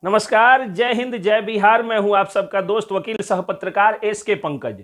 नमस्कार, जय हिंद, जय बिहार। मैं हूं आप सबका दोस्त वकील सह पत्रकार एस के पंकज।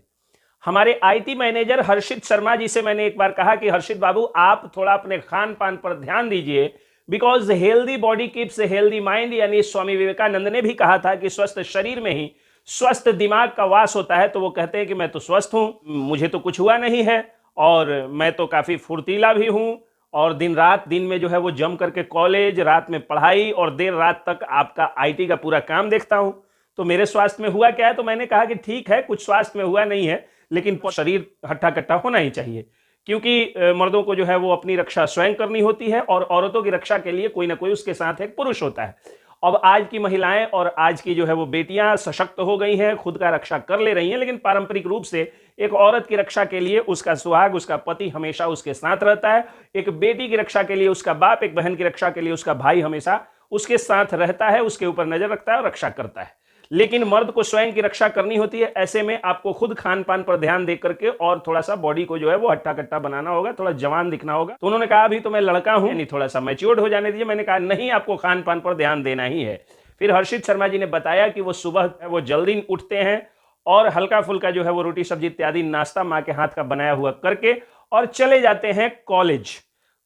हमारे आईटी मैनेजर हर्षित शर्मा जी से मैंने एक बार कहा कि हर्षित बाबू आप थोड़ा अपने खान पान पर ध्यान दीजिए, because healthy body keeps healthy mind. यानी स्वामी विवेकानंद ने भी कहा था कि स्वस्थ शरीर में ही स्वस्थ दिमाग का वास होता है। तो वो कहते हैं कि मैं तो स्वस्थ हूं, मुझे तो कुछ हुआ नहीं है और मैं तो काफी फुर्तीला भी हूं और दिन रात दिन में जो है वो जम करके कॉलेज, रात में पढ़ाई और देर रात तक आपका आईटी का पूरा काम देखता हूं। तो मेरे स्वास्थ्य में हुआ क्या है? तो मैंने कहा कि ठीक है, कुछ स्वास्थ्य में हुआ नहीं है, लेकिन शरीर हट्टा कट्टा होना ही चाहिए, क्योंकि मर्दों को जो है वो अपनी रक्षा स्वयं करनी होती है और औरतों की रक्षा के लिए कोई ना कोई उसके साथ एक पुरुष होता है। अब आज की महिलाएं और आज की जो है वो बेटियां सशक्त हो गई हैं, खुद का रक्षा कर ले रही हैं, लेकिन पारंपरिक रूप से एक औरत की रक्षा के लिए उसका सुहाग, उसका पति हमेशा उसके साथ रहता है। एक बेटी की रक्षा के लिए उसका बाप, एक बहन की रक्षा के लिए उसका भाई हमेशा उसके साथ रहता है, उसके ऊपर नजर रखता है और रक्षा करता है। लेकिन मर्द को स्वयं की रक्षा करनी होती है। ऐसे में आपको खुद खान पान पर ध्यान दे करके और थोड़ा सा बॉडी को जो है वो हट्टा कट्टा बनाना होगा, थोड़ा जवान दिखना होगा। तो उन्होंने कहा अभी तो मैं लड़का हूं, यानी थोड़ा सा मैच्योर्ड हो जाने दीजिए। मैंने कहा नहीं, आपको खान पान पर ध्यान देना ही है। फिर हर्षित शर्मा जी ने बताया कि वो सुबह वो जल्दी उठते हैं और हल्का फुल्का जो है वो रोटी सब्जी इत्यादि नाश्ता माँ के हाथ का बनाया हुआ करके और चले जाते हैं कॉलेज।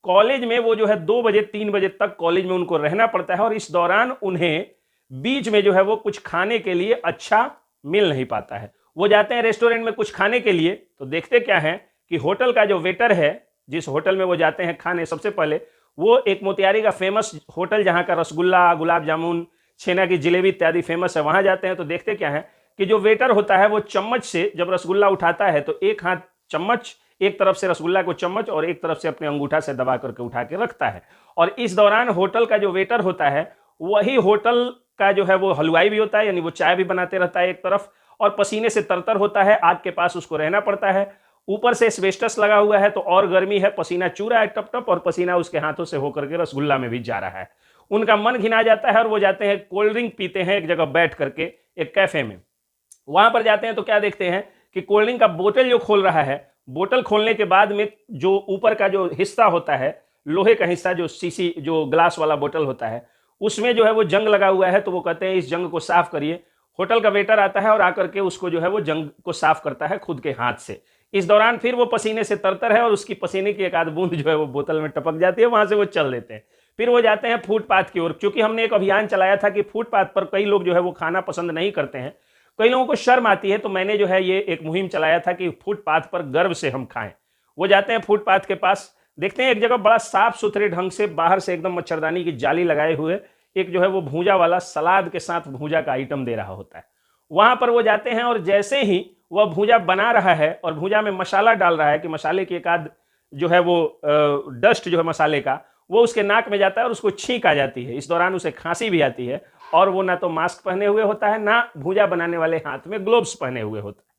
कॉलेज में वो जो है 2 बजे 3 बजे तक कॉलेज में उनको रहना पड़ता है और इस दौरान उन्हें बीच में जो है वो कुछ खाने के लिए अच्छा मिल नहीं पाता है। वो जाते हैं रेस्टोरेंट में कुछ खाने के लिए, तो देखते क्या है कि होटल का जो वेटर है, जिस होटल में वो जाते हैं खाने, सबसे पहले वो एक मोतिहारी का फेमस होटल जहां का रसगुल्ला, गुलाब जामुन, छेना की जिलेबी इत्यादि फेमस है, वहां जाते हैं। तो देखते क्या है कि जो वेटर होता है वो चम्मच से जब रसगुल्ला उठाता है तो एक हाथ चम्मच, एक तरफ से रसगुल्ला को चम्मच और एक तरफ से अपने अंगूठा से दबा करके उठा के रखता है। और इस दौरान होटल का जो वेटर होता है वही होटल का जो है वो हलवाई भी होता है, यानी वो चाय भी बनाते रहता है एक तरफ, और पसीने से तरतर होता है, आग के पास उसको रहना पड़ता है। ऊपर से एस्बेस्टस लगा हुआ है तो और गर्मी है, पसीना चू रहा है टप टप, और पसीना उसके हाथों से होकर के रसगुल्ला में भी जा रहा है। उनका मन घिना जाता है और वो जाते हैं कोल्ड ड्रिंक पीते हैं एक जगह बैठ करके, एक कैफे में। वहां पर जाते हैं तो क्या देखते हैं कि कोल्ड ड्रिंक का बोतल जो खोल रहा है, बोतल खोलने के बाद में जो ऊपर का जो हिस्सा होता है, लोहे का हिस्सा, जो सीसी जो ग्लास वाला बोतल होता है, उसमें जो है वो जंग लगा हुआ है। तो वो कहते हैं इस जंग को साफ करिए। होटल का वेटर आता है और आकर के उसको जो है वो जंग को साफ करता है खुद के हाथ से। इस दौरान फिर वो पसीने से तरतर है और उसकी पसीने की एक आध बूंद जो है वो बोतल में टपक जाती है, वहां से वो चल देते हैं। फिर वो जाते हैं फुटपाथ की ओर, क्योंकि हमने एक अभियान चलाया था कि फुटपाथ पर कई लोग जो है वो खाना पसंद नहीं करते हैं, कई लोगों को शर्म आती है। तो मैंने जो है ये एक मुहिम चलाया था कि फुटपाथ पर गर्व से हम खाएं। वो जाते हैं फुटपाथ के पास, देखते हैं एक जगह बड़ा साफ सुथरे ढंग से बाहर से एकदम मच्छरदानी की जाली लगाए हुए एक जो है वो भूजा वाला सलाद के साथ भूजा का आइटम दे रहा होता है। वहां पर वो जाते हैं और जैसे ही वह भूजा बना रहा है और भूजा में मसाला डाल रहा है कि मसाले की एक आध जो है वो डस्ट जो है मसाले का, वो उसके नाक में जाता है और उसको छींक आ जाती है। इस दौरान उसे खांसी भी आती है और वो ना तो मास्क पहने हुए होता है, ना भूजा बनाने वाले हाथ में ग्लोव्स पहने हुए होता है।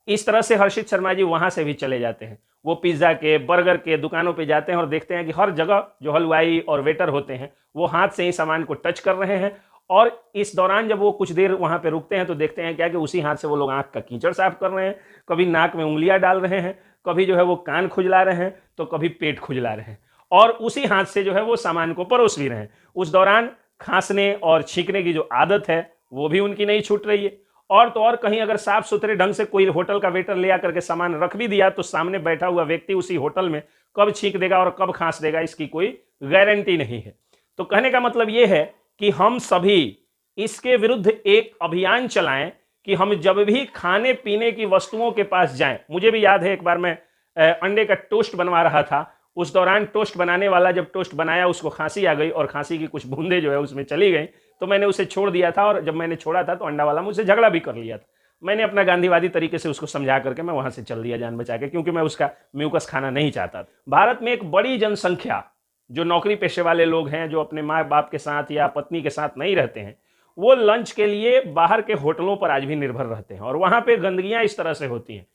इस तरह से हर्षित शर्मा जी वहां से भी चले जाते हैं। वो पिज्जा के, बर्गर के दुकानों पे जाते हैं और देखते हैं कि हर जगह जो हलवाई और वेटर होते हैं वो हाथ से ही सामान को टच कर रहे हैं। और इस दौरान जब वो कुछ देर वहां पे रुकते हैं तो देखते हैं क्या कि उसी हाथ से वो लोग आंख का कीचड़ साफ कर रहे हैं, कभी नाक में उंगलियां डाल रहे हैं, कभी जो है वो कान खुजला रहे हैं, तो कभी पेट खुजला रहे हैं, और उसी हाथ से जो है वो सामान को परोस भी रहे हैं। उस दौरान खांसने और छींकने की जो आदत है वो भी उनकी नहीं छूट रही है। और तो और कहीं अगर साफ सुथरे ढंग से कोई होटल का वेटर ले आकर के सामान रख भी दिया तो सामने बैठा हुआ व्यक्ति उसी होटल में कब छींक देगा और कब खांस देगा इसकी कोई गारंटी नहीं है। तो कहने का मतलब यह है कि हम सभी इसके विरुद्ध एक अभियान चलाएं कि हम जब भी खाने पीने की वस्तुओं के पास जाएं। मुझे भी याद है एक बार मैं अंडे का टोस्ट बनवा रहा था, उस दौरान टोस्ट बनाने वाला जब टोस्ट बनाया उसको खांसी आ गई और खांसी की कुछ बूंदे जो है उसमें चली गई, तो मैंने उसे छोड़ दिया था। और जब मैंने छोड़ा था तो अंडा वाला मुझसे झगड़ा भी कर लिया था। मैंने अपना गांधीवादी तरीके से उसको समझा करके मैं वहां से चल दिया जान बचा के, क्योंकि मैं उसका म्यूकस खाना नहीं चाहता था। भारत में एक बड़ी जनसंख्या जो नौकरी पेशे वाले लोग हैं, जो अपने माँ बाप के साथ या पत्नी के साथ नहीं रहते हैं, वो लंच के लिए बाहर के होटलों पर आज भी निर्भर रहते हैं और वहां पे गंदगियां इस तरह से होती हैं।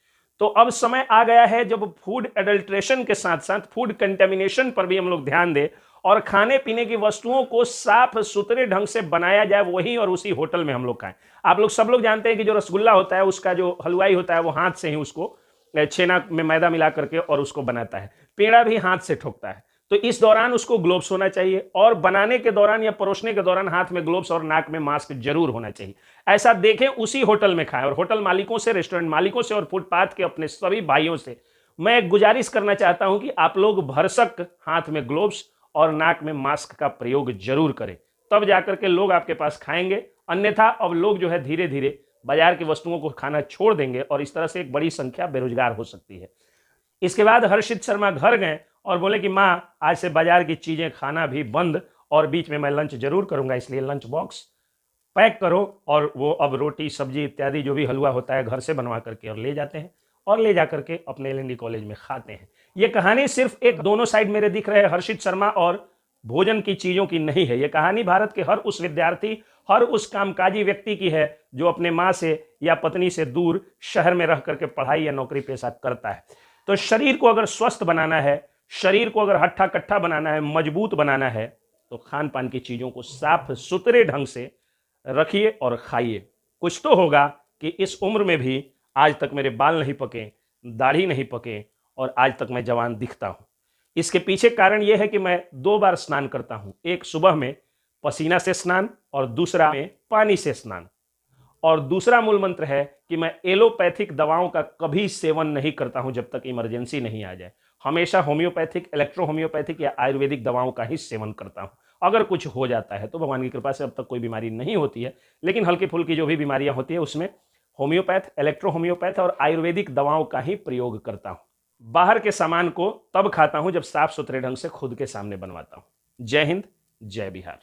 तो अब समय आ गया है जब फूड एडल्ट्रेशन के साथ साथ फूड कंटेमिनेशन पर भी हम लोग ध्यान दें और खाने पीने की वस्तुओं को साफ सुथरे ढंग से बनाया जाए, वही और उसी होटल में हम लोग खाएं। आप लोग सब लोग जानते हैं कि जो रसगुल्ला होता है उसका जो हलवाई होता है वो हाथ से ही उसको छेना में मैदा मिला करके और उसको बनाता है, पेड़ा भी हाथ से ठोकता है। तो इस दौरान उसको ग्लोव्स होना चाहिए, और बनाने के दौरान या परोसने के दौरान हाथ में ग्लोव्स और नाक में मास्क जरूर होना चाहिए। ऐसा देखें उसी होटल में खाएं। और होटल मालिकों से, रेस्टोरेंट मालिकों से और फुटपाथ के अपने सभी भाइयों से मैं एक गुजारिश करना चाहता हूं कि आप लोग भरसक हाथ में ग्लोव्स और नाक में मास्क का प्रयोग जरूर करें, तब जाकर के लोग आपके पास खाएंगे। अन्यथा अब लोग जो है धीरे धीरे बाजार की वस्तुओं को खाना छोड़ देंगे और इस तरह से एक बड़ी संख्या बेरोजगार हो सकती है। इसके बाद हर्षित शर्मा घर गए और बोले कि माँ, आज से बाजार की चीजें खाना भी बंद, और बीच में मैं लंच जरूर करूंगा, इसलिए लंच बॉक्स पैक करो। और वो अब रोटी सब्जी इत्यादि जो भी हलवा होता है घर से बनवा करके और ले जाते हैं, और ले जा करके अपने एल कॉलेज में खाते हैं। ये कहानी सिर्फ एक, दोनों साइड मेरे दिख रहे हैं, हर्षित शर्मा और भोजन की चीजों की नहीं है। ये कहानी भारत के हर उस विद्यार्थी, हर उस कामकाजी व्यक्ति की है जो अपने माँ से या पत्नी से दूर शहर में रह करके पढ़ाई या नौकरी पेशा करता है। तो शरीर को अगर स्वस्थ बनाना है, शरीर को अगर हट्टा कट्ठा बनाना है, मजबूत बनाना है, तो खान पान की चीजों को साफ सुथरे ढंग से रखिए और खाइए। कुछ तो होगा कि इस उम्र में भी आज तक मेरे बाल नहीं पके, दाढ़ी नहीं पके, और आज तक मैं जवान दिखता हूं। इसके पीछे कारण यह है कि मैं 2 बार स्नान करता हूं, एक सुबह में पसीना से स्नान और दूसरा में पानी से स्नान। और दूसरा मूल मंत्र है कि मैं एलोपैथिक दवाओं का कभी सेवन नहीं करता हूं जब तक इमरजेंसी नहीं आ जाए। हमेशा होम्योपैथिक, इलेक्ट्रो होम्योपैथिक या आयुर्वेदिक दवाओं का ही सेवन करता हूं। अगर कुछ हो जाता है तो भगवान की कृपा से अब तक कोई बीमारी नहीं होती है, लेकिन हल्की फुल्की जो भी बीमारियां होती है उसमें होम्योपैथ, इलेक्ट्रो होम्योपैथ और आयुर्वेदिक दवाओं का ही प्रयोग करता हूं। बाहर के सामान को तब खाता हूं जब साफ सुथरे ढंग से खुद के सामने बनवाता हूं। जय हिंद, जय बिहार।